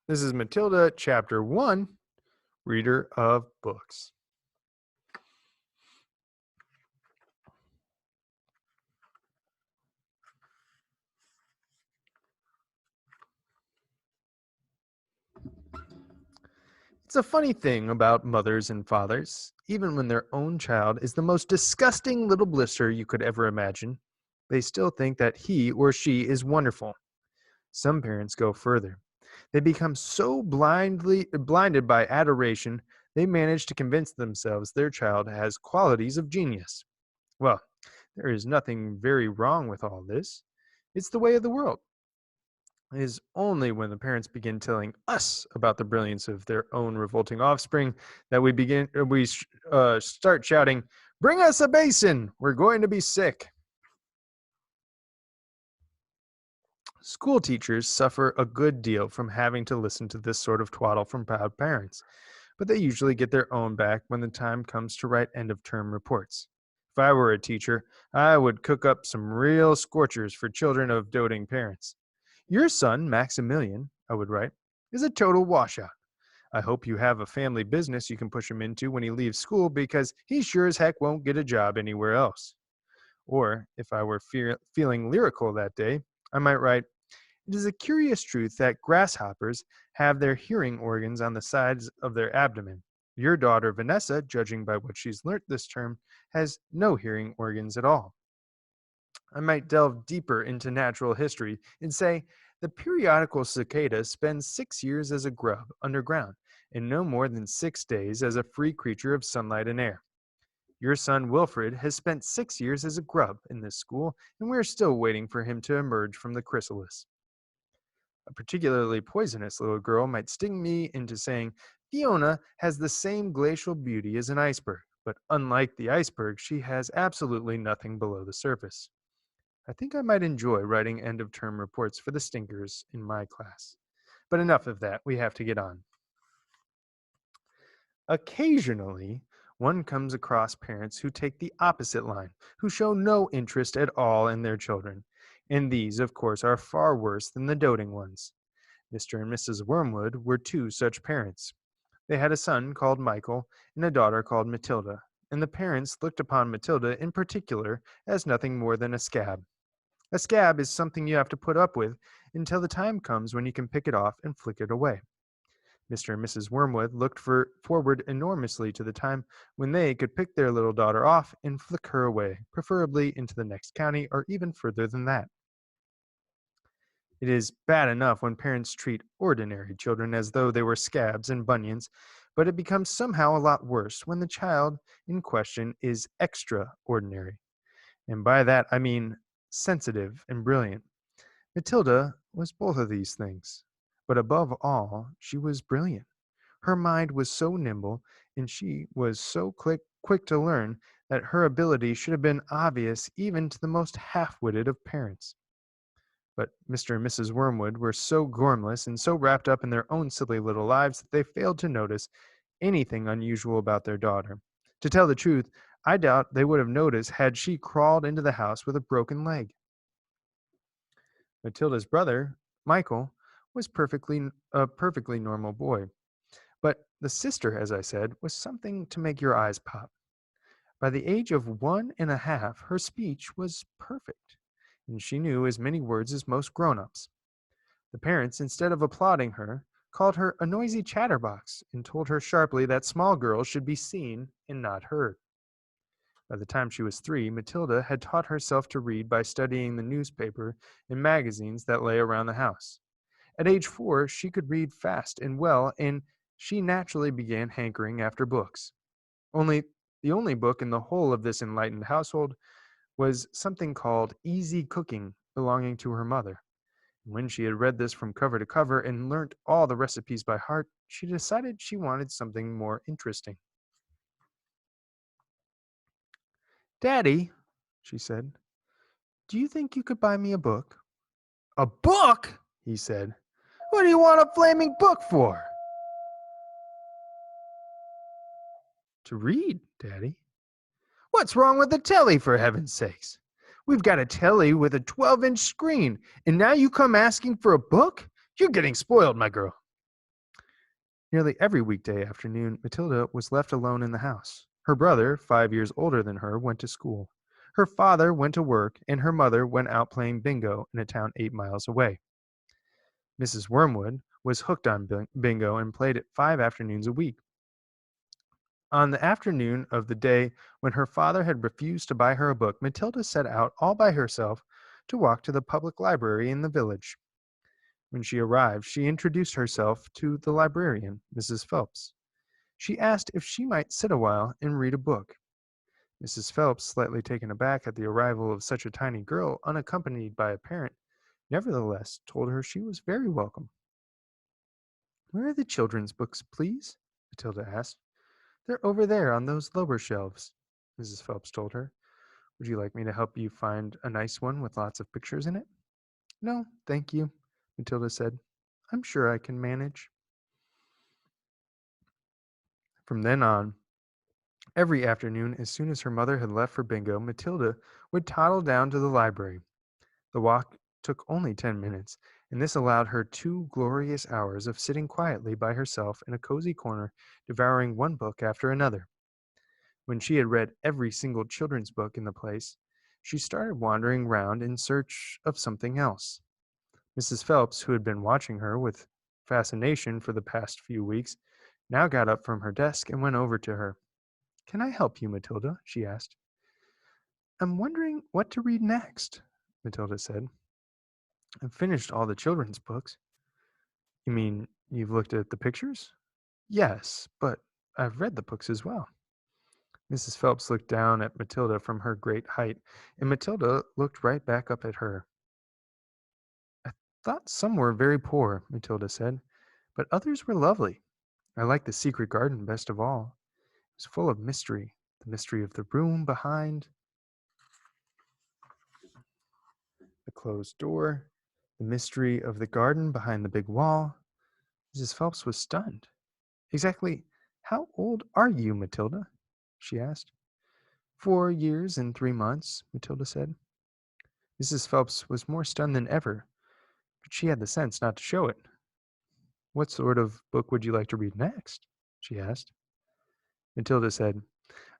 This is Matilda, Chapter 1, Reader of Books. It's a funny thing about mothers and fathers. Even when their own child is the most disgusting little blister you could ever imagine, they still think that he or she is wonderful. Some parents go further. They become so blinded by adoration, they manage to convince themselves their child has qualities of genius. Well, there is nothing very wrong with all this. It's the way of the world. It is only when the parents begin telling us about the brilliance of their own revolting offspring that we start shouting, "Bring us a basin! We're going to be sick." School teachers suffer a good deal from having to listen to this sort of twaddle from proud parents, but they usually get their own back when the time comes to write end-of-term reports. If I were a teacher, I would cook up some real scorchers for children of doting parents. "Your son, Maximilian," I would write, "is a total washout. I hope you have a family business you can push him into when he leaves school because he sure as heck won't get a job anywhere else." Or, if I were feeling lyrical that day, I might write, "It is a curious truth that grasshoppers have their hearing organs on the sides of their abdomen. Your daughter, Vanessa, judging by what she's learnt this term, has no hearing organs at all." I might delve deeper into natural history and say the periodical cicada spends 6 years as a grub underground and no more than 6 days as a free creature of sunlight and air. Your son Wilfred has spent 6 years as a grub in this school, and we're still waiting for him to emerge from the chrysalis. A particularly poisonous little girl might sting me into saying Fiona has the same glacial beauty as an iceberg, but unlike the iceberg, she has absolutely nothing below the surface. I think I might enjoy writing end-of-term reports for the stinkers in my class. But enough of that, we have to get on. Occasionally, one comes across parents who take the opposite line, who show no interest at all in their children. And these, of course, are far worse than the doting ones. Mr. and Mrs. Wormwood were two such parents. They had a son called Michael and a daughter called Matilda, and the parents looked upon Matilda in particular as nothing more than a scab. A scab is something you have to put up with until the time comes when you can pick it off and flick it away. Mr. and Mrs. Wormwood looked forward enormously to the time when they could pick their little daughter off and flick her away, preferably into the next county or even further than that. It is bad enough when parents treat ordinary children as though they were scabs and bunions, but it becomes somehow a lot worse when the child in question is extraordinary. And by that I mean sensitive and brilliant. Matilda was both of these things, but above all, she was brilliant. Her mind was so nimble, and she was so quick to learn that her ability should have been obvious even to the most half-witted of parents. But Mr. and Mrs. Wormwood were so gormless and so wrapped up in their own silly little lives that they failed to notice anything unusual about their daughter. To tell the truth, I doubt they would have noticed had she crawled into the house with a broken leg. Matilda's brother, Michael, was a perfectly normal boy. But the sister, as I said, was something to make your eyes pop. By the age of 1.5, her speech was perfect, and she knew as many words as most grown-ups. The parents, instead of applauding her, called her a noisy chatterbox and told her sharply that small girls should be seen and not heard. By the time she was 3, Matilda had taught herself to read by studying the newspaper and magazines that lay around the house. At age 4, she could read fast and well, and she naturally began hankering after books. The only book in the whole of this enlightened household was something called Easy Cooking, belonging to her mother. When she had read this from cover to cover and learnt all the recipes by heart, she decided she wanted something more interesting. "Daddy," she said, "do you think you could buy me a book?" "A book?" he said. "What do you want a flaming book for?" "To read, Daddy." "What's wrong with the telly, for heaven's sakes? We've got a telly with a 12-inch screen, and now you come asking for a book? You're getting spoiled, my girl." Nearly every weekday afternoon, Matilda was left alone in the house. Her brother, 5 years older than her, went to school. Her father went to work, and her mother went out playing bingo in a town 8 miles away. Mrs. Wormwood was hooked on bingo and played it 5 afternoons a week. On the afternoon of the day when her father had refused to buy her a book, Matilda set out all by herself to walk to the public library in the village. When she arrived, she introduced herself to the librarian, Mrs. Phelps. She asked if she might sit a while and read a book. Mrs. Phelps, slightly taken aback at the arrival of such a tiny girl unaccompanied by a parent, nevertheless told her she was very welcome. "Where are the children's books, please?" Matilda asked. "They're over there on those lower shelves," Mrs. Phelps told her. "Would you like me to help you find a nice one with lots of pictures in it?" "No, thank you," Matilda said. "I'm sure I can manage." From then on, every afternoon, as soon as her mother had left for bingo, Matilda would toddle down to the library. The walk took only 10 minutes, and this allowed her 2 glorious hours of sitting quietly by herself in a cozy corner, devouring one book after another. When she had read every single children's book in the place, she started wandering round in search of something else. Mrs. Phelps, who had been watching her with fascination for the past few weeks, now got up from her desk and went over to her. "Can I help you, Matilda?" she asked. "I'm wondering what to read next," Matilda said. "I've finished all the children's books." "You mean you've looked at the pictures?" "Yes, but I've read the books as well." Mrs. Phelps looked down at Matilda from her great height, and Matilda looked right back up at her. "I thought some were very poor," Matilda said, "but others were lovely. I like the secret garden best of all. It was full of mystery, the mystery of the room behind the closed door, the mystery of the garden behind the big wall." Mrs. Phelps was stunned. "Exactly how old are you, Matilda?" she asked. 4 years and 3 months, Matilda said. Mrs. Phelps was more stunned than ever, but she had the sense not to show it. "What sort of book would you like to read next?" she asked. Matilda said,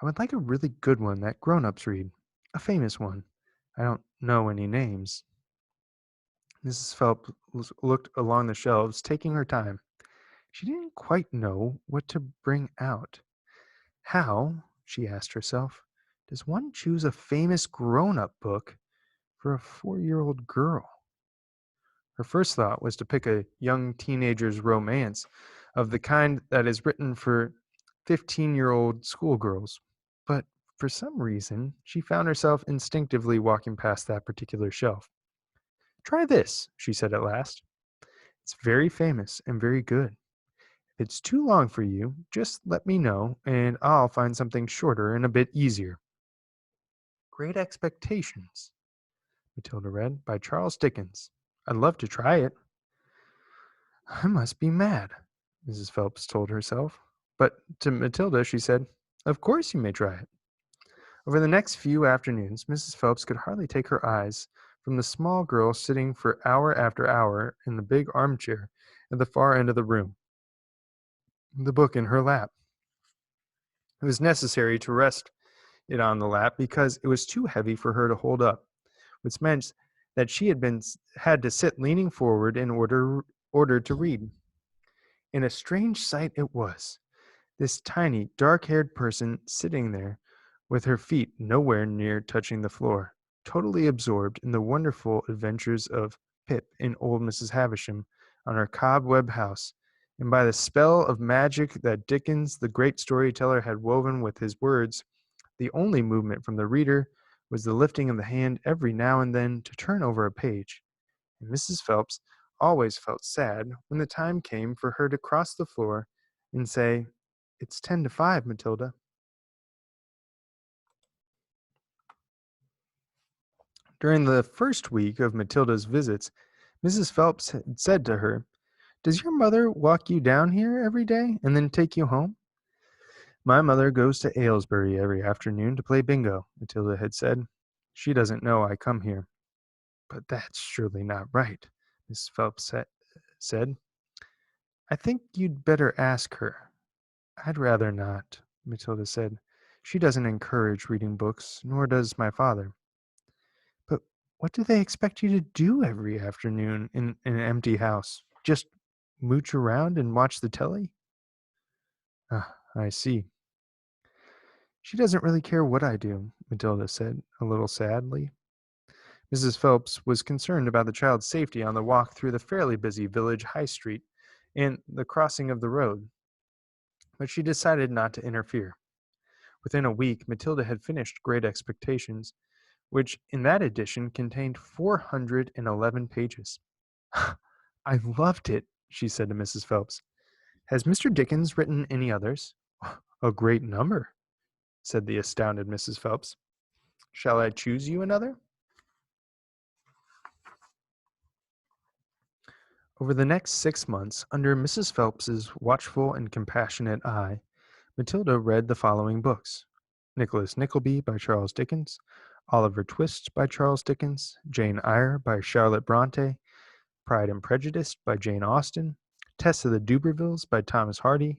"I would like a really good one that grown-ups read. A famous one. I don't know any names." Mrs. Phelps looked along the shelves, taking her time. She didn't quite know what to bring out. How, she asked herself, does one choose a famous grown-up book for a 4-year-old girl? Her first thought was to pick a young teenager's romance of the kind that is written for 15-year-old schoolgirls. But for some reason, she found herself instinctively walking past that particular shelf. "Try this," she said at last. "It's very famous and very good. If it's too long for you, just let me know, and I'll find something shorter and a bit easier." "Great Expectations," Matilda read, by Charles Dickens. "I'd love to try it." "I must be mad," Mrs. Phelps told herself. But to Matilda, she said, "Of course you may try it." Over the next few afternoons, Mrs. Phelps could hardly take her eyes from the small girl sitting for hour after hour in the big armchair at the far end of the room, the book in her lap. It was necessary to rest it on the lap because it was too heavy for her to hold up, which meant that she had to sit leaning forward in order to read. And a strange sight it was. This tiny, dark-haired person sitting there with her feet nowhere near touching the floor, totally absorbed in the wonderful adventures of Pip and old Mrs. Havisham on her cobweb house, and by the spell of magic that Dickens, the great storyteller, had woven with his words, the only movement from the reader was the lifting of the hand every now and then to turn over a page, and Mrs. Phelps always felt sad when the time came for her to cross the floor and say, "It's 10 to 5, Matilda." During the first week of Matilda's visits, Mrs. Phelps had said to her, "Does your mother walk you down here every day and then take you home?" "My mother goes to Aylesbury every afternoon to play bingo," Matilda had said. "She doesn't know I come here." "But that's surely not right," Mrs. Phelps said. I think you'd better ask her. I'd rather not, Matilda said. She doesn't encourage reading books, nor does my father. But what do they expect you to do every afternoon in an empty house? Just mooch around and watch the telly? Ah, I see. She doesn't really care what I do, Matilda said, a little sadly. Mrs. Phelps was concerned about the child's safety on the walk through the fairly busy village high street and the crossing of the road, but she decided not to interfere. Within a week, Matilda had finished Great Expectations, which in that edition contained 411 pages. I loved it, she said to Mrs. Phelps. Has Mr. Dickens written any others? A great number, said the astounded Mrs. Phelps. Shall I choose you another? Over the next 6 months, under Mrs. Phelps's watchful and compassionate eye, Matilda read the following books: Nicholas Nickleby by Charles Dickens, Oliver Twist by Charles Dickens, Jane Eyre by Charlotte Bronte, Pride and Prejudice by Jane Austen, Tess of the Dubervilles by Thomas Hardy,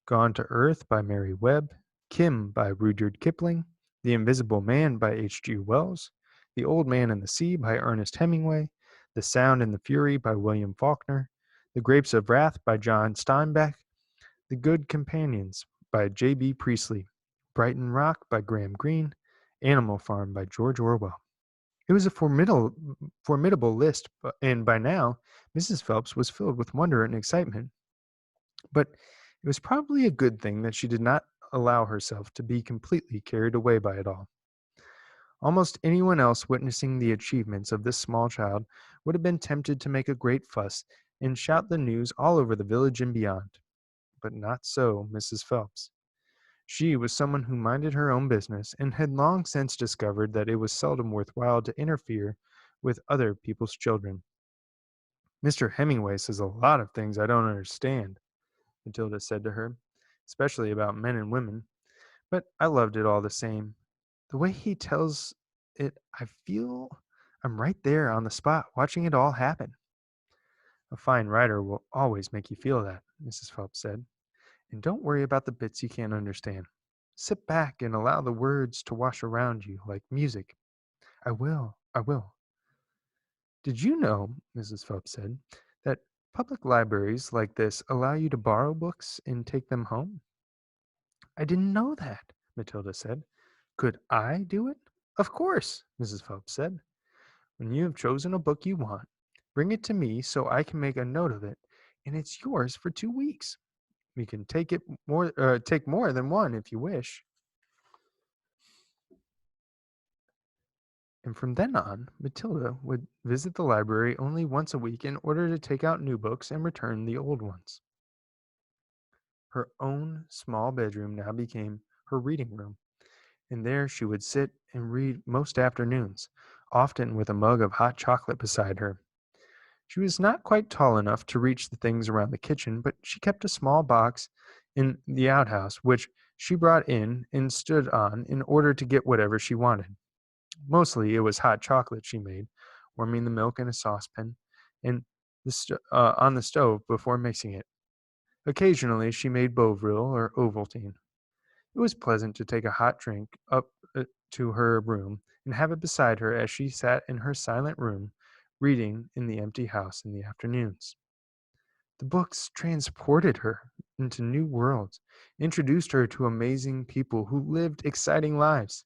Gone to Earth by Mary Webb, Kim by Rudyard Kipling, The Invisible Man by H. G. Wells, The Old Man and the Sea by Ernest Hemingway, The Sound and the Fury by William Faulkner, The Grapes of Wrath by John Steinbeck, The Good Companions by J. B. Priestley, Brighton Rock by Graham Greene, Animal Farm by George Orwell. It was a formidable list, and by now Mrs. Phelps was filled with wonder and excitement. But it was probably a good thing that she did not allow herself to be completely carried away by it all. Almost anyone else witnessing the achievements of this small child would have been tempted to make a great fuss and shout the news all over the village and beyond. But not so Mrs. Phelps. She was someone who minded her own business and had long since discovered that it was seldom worthwhile to interfere with other people's children. Mr. Hemingway says a lot of things I don't understand, Matilda said to her, especially about men and women, but I loved it all the same. The way he tells it, I feel I'm right there on the spot watching it all happen. A fine writer will always make you feel that, Mrs. Phelps said. And don't worry about the bits you can't understand. Sit back and allow the words to wash around you like music. I will. Did you know, Mrs. Phelps said, that public libraries like this allow you to borrow books and take them home? I didn't know that, Matilda said. Could I do it? Of course, Mrs. Phelps said. When you have chosen a book you want, bring it to me so I can make a note of it, and it's yours for 2 weeks. We can take more than one if you wish. And from then on, Matilda would visit the library only once a week in order to take out new books and return the old ones. Her own small bedroom now became her reading room, and there she would sit and read most afternoons, often with a mug of hot chocolate beside her. She was not quite tall enough to reach the things around the kitchen, but she kept a small box in the outhouse, which she brought in and stood on in order to get whatever she wanted. Mostly it was hot chocolate she made, warming the milk in a saucepan and on the stove before mixing it. Occasionally she made Bovril or Ovaltine. It was pleasant to take a hot drink up to her room and have it beside her as she sat in her silent room, reading in the empty house in the afternoons. The books transported her into new worlds, introduced her to amazing people who lived exciting lives.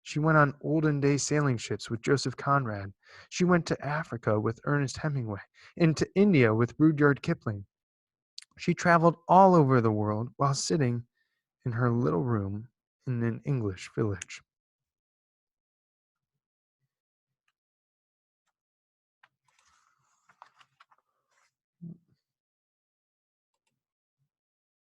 She went on olden day sailing ships with Joseph Conrad. She went to Africa with Ernest Hemingway and to India with Rudyard Kipling. She traveled all over the world while sitting in her little room in an English village.